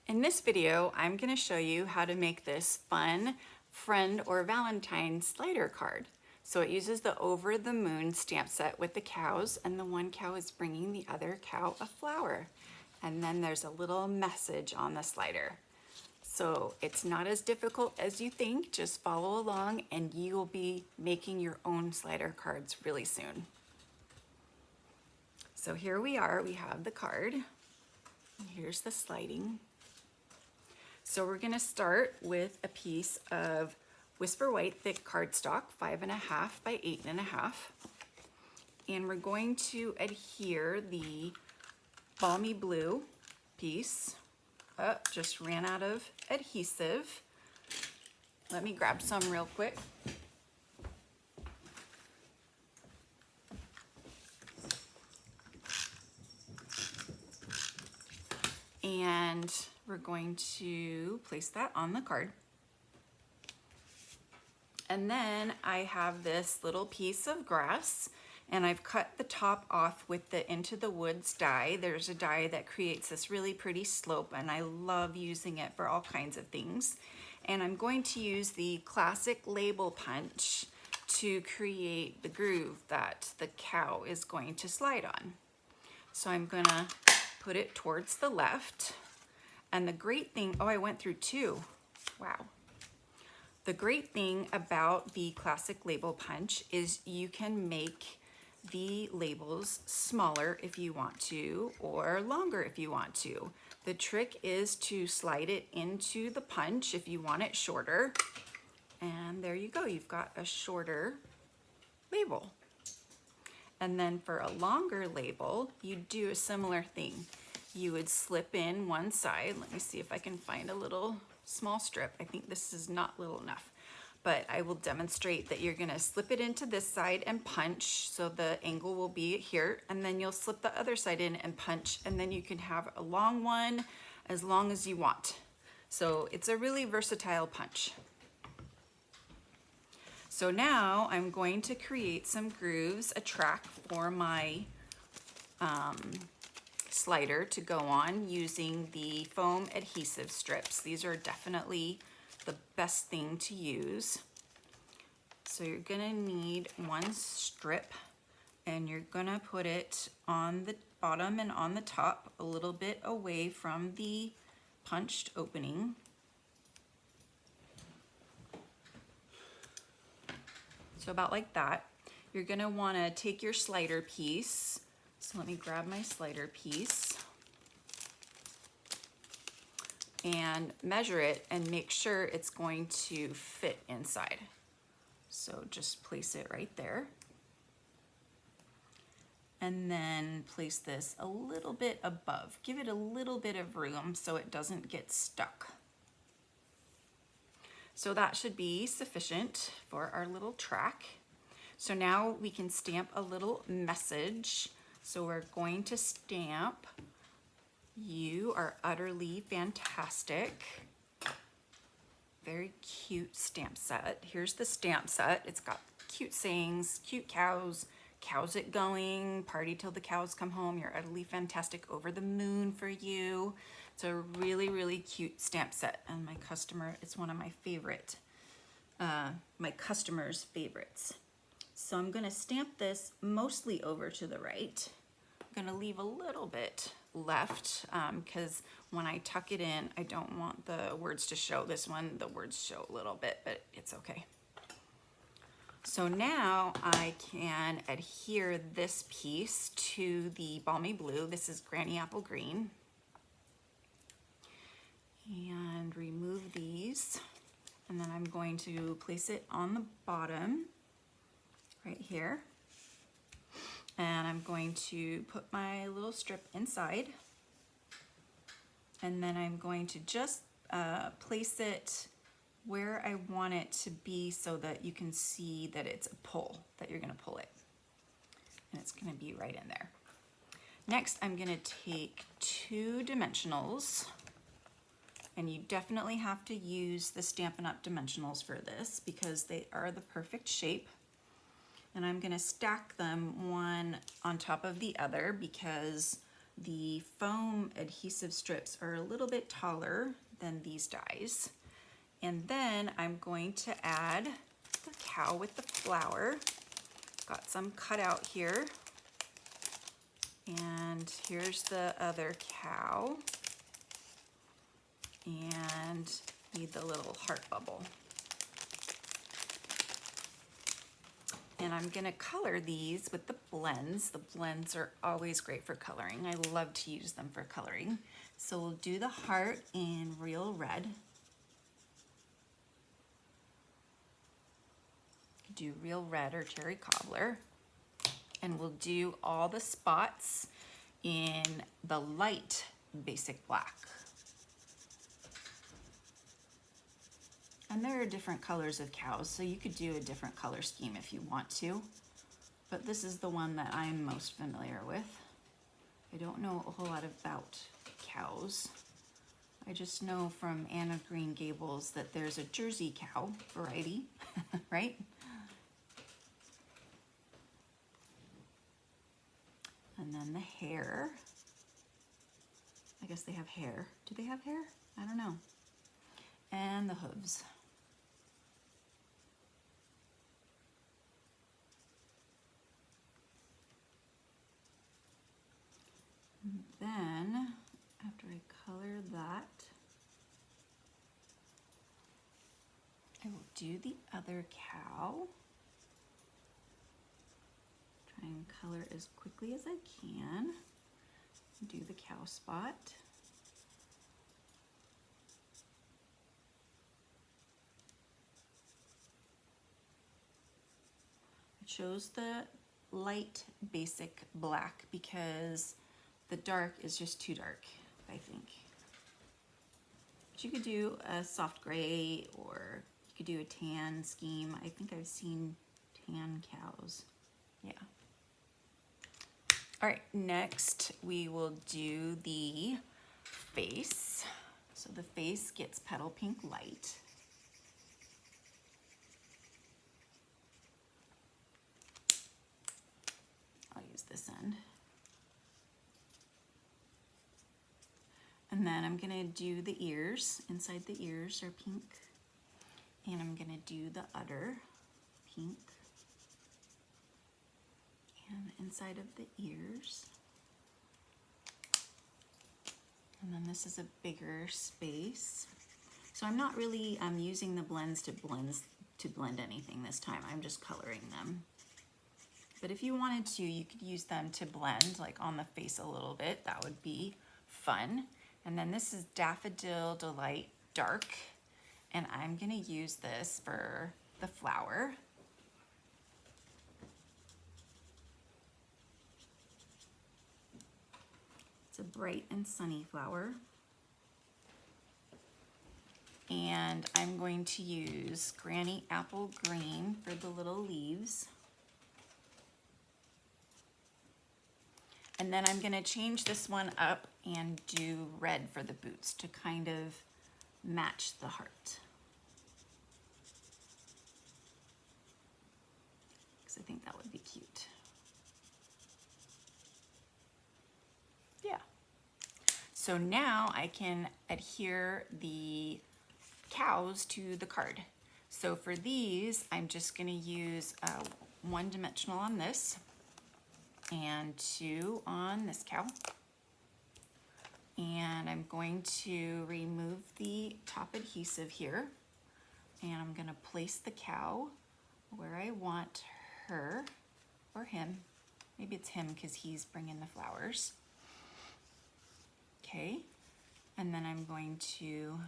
In this video, I'm going to show you how to make this fun friend or Valentine slider card. So it uses the over the moon stamp set with the cows, and the one cow is bringing the other cow a flower. And then there's a little message on the slider. So it's not as difficult as you think. Just follow along and you will be making your own slider cards really soon. So here we are, we have the card. Here's the sliding. So we're gonna start with a piece of Whisper White thick cardstock, 5.5 by 8.5. And we're going to adhere the Balmy Blue piece. Oh, just ran out of adhesive. Let me grab some real quick. And we're going to place that on the card. And then I have this little piece of grass, and I've cut the top off with the Into the Woods die. There's a die that creates this really pretty slope, and I love using it for all kinds of things. And I'm going to use the classic label punch to create the groove that the cow is going to slide on. So I'm gonna put it towards the left. And the great thing, oh, I went through two. Wow. The great thing about the classic label punch is you can make the labels smaller if you want to, or longer if you want to. The trick is to slide it into the punch if you want it shorter. And there you go, you've got a shorter label. And then for a longer label, you do a similar thing. You would slip in one side. Let me see if I can find a little small strip. I think this is not little enough, but I will demonstrate that you're gonna slip it into this side and punch, so the angle will be here, and then you'll slip the other side in and punch, and then you can have a long one as long as you want. So it's a really versatile punch. So now I'm going to create some grooves, a track for my slider to go on using the foam adhesive strips. These are definitely the best thing to use. So you're gonna need one strip, and you're gonna put it on the bottom and on the top, a little bit away from the punched opening. So about like that. You're gonna wanna take your slider piece. So let me grab my slider piece and measure it and make sure it's going to fit inside. So just place it right there. And then place this a little bit above. Give it a little bit of room so it doesn't get stuck. So that should be sufficient for our little track. So now we can stamp a little message. So we're going to stamp, "You are utterly fantastic." Very cute stamp set. Here's the stamp set. It's got cute sayings, cute cows, cows it going, party till the cows come home, you're utterly fantastic, over the moon for you. It's a really, really cute stamp set, and my customer, it's one of my favorite, my customer's favorites. So I'm gonna stamp this mostly over to the right. I'm gonna leave a little bit left because when I tuck it in, I don't want the words to show. This one, the words show a little bit, but it's okay. So now I can adhere this piece to the Balmy Blue. This is Granny Apple Green. And remove these. And then I'm going to place it on the bottom right here. And I'm going to put my little strip inside. And then I'm going to just place it where I want it to be so that you can see that it's a pull, that you're gonna pull it. And it's gonna be right in there. Next, I'm gonna take 2 dimensionals, and you definitely have to use the Stampin' Up! Dimensionals for this because they are the perfect shape. And I'm gonna stack them one on top of the other because the foam adhesive strips are a little bit taller than these dies. And then I'm going to add the cow with the flower. Got some cut out here. And here's the other cow. And need the little heart bubble. And I'm gonna color these with the blends. The blends are always great for coloring. I love to use them for coloring. So we'll do the heart in real red. Do real red or cherry cobbler. And we'll do all the spots in the light basic black. And there are different colors of cows, so you could do a different color scheme if you want to. But this is the one that I'm most familiar with. I don't know a whole lot about cows. I just know from Anne of Green Gables that there's a Jersey cow variety, right? And then the hair. I guess they have hair. Do they have hair? I don't know. And the hooves. And then, after I color that, I will do the other cow. Try and color as quickly as I can. Do the cow spot. I chose the light basic black because the dark is just too dark, I think. But you could do a soft gray or you could do a tan scheme. I think I've seen tan cows. Yeah. All right, next we will do the face. So the face gets petal pink light. I'll use this end. And then I'm gonna do the ears. Inside the ears are pink. And I'm gonna do the udder, pink. And inside of the ears. And then this is a bigger space. So I'm not really using the blends to blend anything this time. I'm just coloring them. But if you wanted to, you could use them to blend like on the face a little bit. That would be fun. And then this is Daffodil Delight Dark. And I'm gonna use this for the flower. It's a bright and sunny flower. And I'm going to use Granny Apple Green for the little leaves. And then I'm gonna change this one up and do red for the boots to kind of match the heart. Because I think that would be cute. Yeah. So now I can adhere the cows to the card. So for these, I'm just gonna use one dimensional on this and 2 on this cow. And I'm going to remove the top adhesive here. And I'm gonna place the cow where I want her or him. Maybe it's him because he's bringing the flowers. Okay, and then I'm going to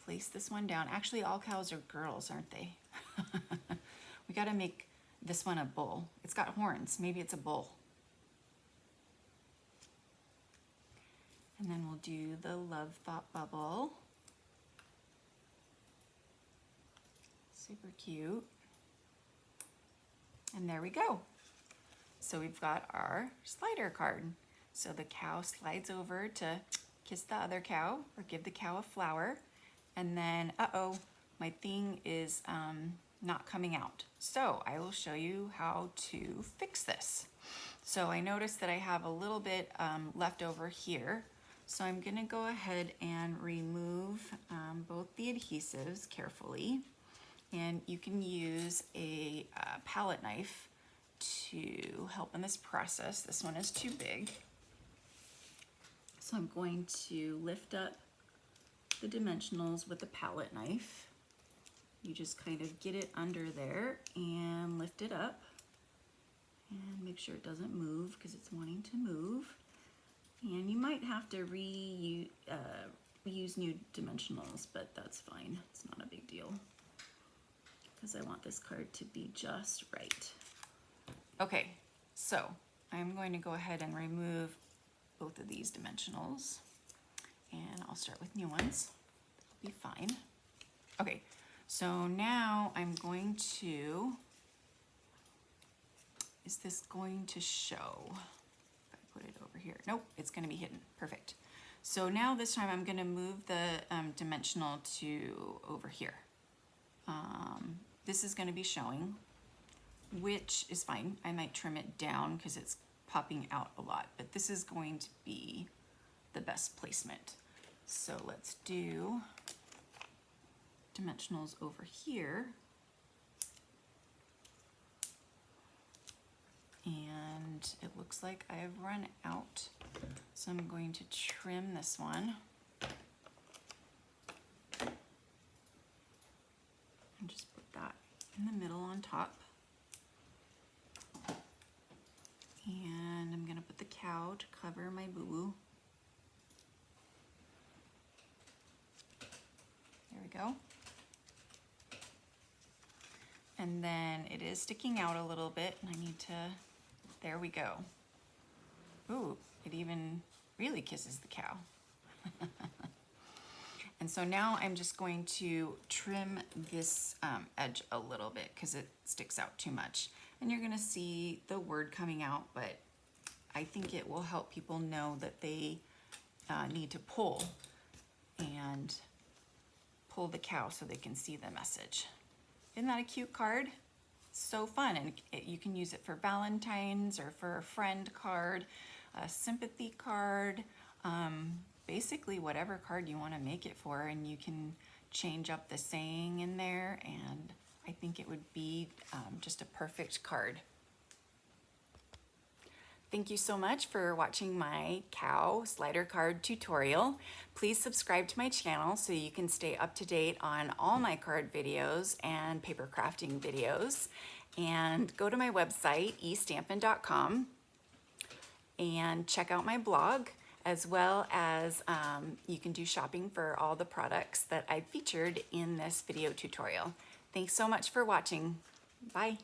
place this one down. Actually, all cows are girls, aren't they? We gotta make this one a bull. It's got horns, maybe it's a bull. And then we'll do the love thought bubble. Super cute. And there we go. So we've got our slider card. So the cow slides over to kiss the other cow or give the cow a flower. And then, uh-oh, my thing is not coming out. So I will show you how to fix this. So I noticed that I have a little bit left over here. So I'm gonna go ahead and remove both the adhesives carefully. And you can use a palette knife to help in this process. This one is too big. So I'm going to lift up the dimensionals with a palette knife. You just kind of get it under there and lift it up and make sure it doesn't move because it's wanting to move. And you might have to use new dimensionals, but that's fine. It's not a big deal because I want this card to be just right. Okay, so I'm going to go ahead and remove both of these dimensionals, and I'll start with new ones. That'll be fine. Okay, so now I'm going to, is this going to show? If I put it over here, nope, it's going to be hidden. Perfect. So now this time I'm going to move the dimensional to over here. This is going to be showing, which is fine. I might trim it down because it's popping out a lot, but this is going to be the best placement. So let's do dimensionals over here. And it looks like I've run out. So I'm going to trim this one. And just put that in the middle on top. And I'm gonna put the cow to cover my boo-boo. There we go. And then it is sticking out a little bit, and I need to, there we go. Ooh, it even really kisses the cow. And so now I'm just going to trim this edge a little bit because it sticks out too much. And you're gonna see the word coming out, but I think it will help people know that they need to pull and pull the cow so they can see the message. Isn't that a cute card? So fun, and you can use it for Valentine's or for a friend card, a sympathy card, basically whatever card you want to make it for, and you can change up the saying in there, and I think it would be just a perfect card. Thank you so much for watching my cow slider card tutorial. Please subscribe to my channel so you can stay up to date on all my card videos and paper crafting videos. And go to my website, estampin.com, and check out my blog, as well as you can do shopping for all the products that I featured in this video tutorial. Thanks so much for watching. Bye.